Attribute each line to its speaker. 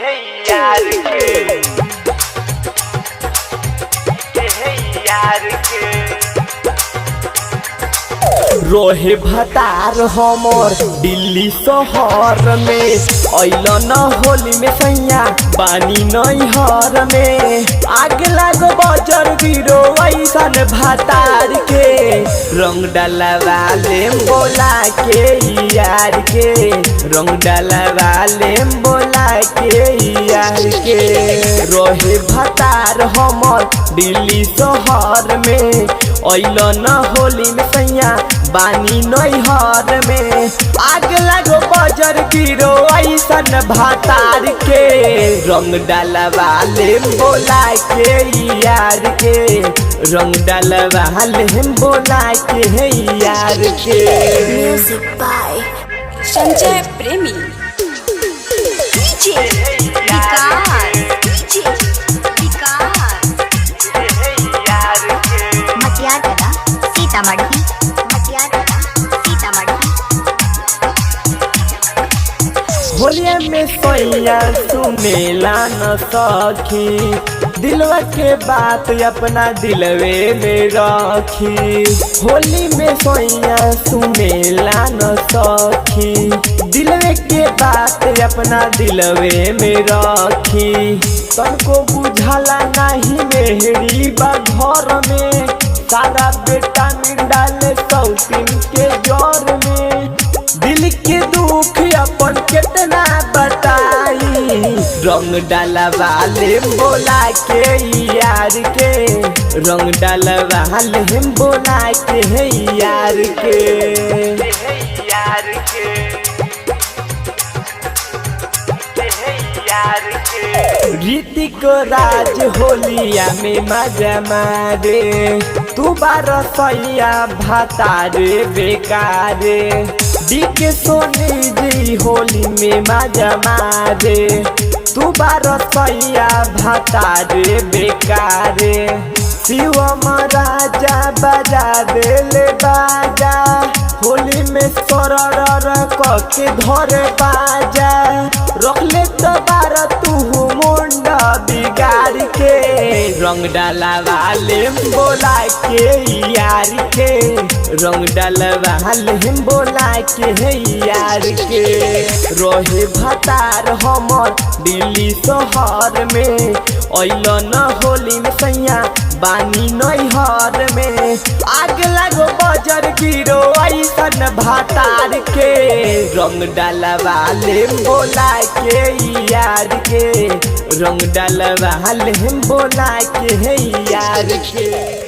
Speaker 1: है यार के, यार के रोहे भतार हमर दिल्ली शहर में अइल न होली में सैया बानी नैहर में आग लागो बजर गिरो ऐसन भतार के रंग डालवा ले बोला के यार के रंग डालवा ले बोला के यार के रोहे भतार हमर दिल्ली शहर में अइल न होली में सैया बानी नैहर में आग लागो बजर गिरो ऐसन भतार के रंग डालवा ले बोला के यार के रंग डालवा ले बोला के यार के।
Speaker 2: म्यूजिक बाय संजय प्रेमी डीजे विकास डीजे विकास मटियागला सीतामढ़ी
Speaker 1: होलिया में सोया सुनेला न सखी दिलवा के बात अपना दिलवे में रखी होली में सोया सुनेला न सखी दिलवे के बात अपना दिलवे में रखी तनको बुझाला नहीं मेहरी बा घर में सारा बेटा मिल डाले सौतीन के जोर में दिल के दुख अपन कितना बताई रंग डालवा ले बोला के यार के रंग डालवा ले बोला के यार के यार के यार के ऋतिक राज होलिया में मजा मारे तू बार सैया भतारे बेकारे डीके सोनी जी होली में मजा मारे तू बार सैया भतारे बेकारे शिवम राजा बजा देले बाजा होली में सरर के धरे बाजा रखले तो बार तू मुंडा बिगाड़ के रंग डालवा ले बोला के यार के रंग डालवा ले बोला के यार के रोहे भतार हमर दिल्ली शहर में अइल न होली में सैया बानी नैहर में आग लागो बजर गिरो ऐसन भतार के रंग डालवा ले बोला के यार के रंग डालवा ले बोला के यार के।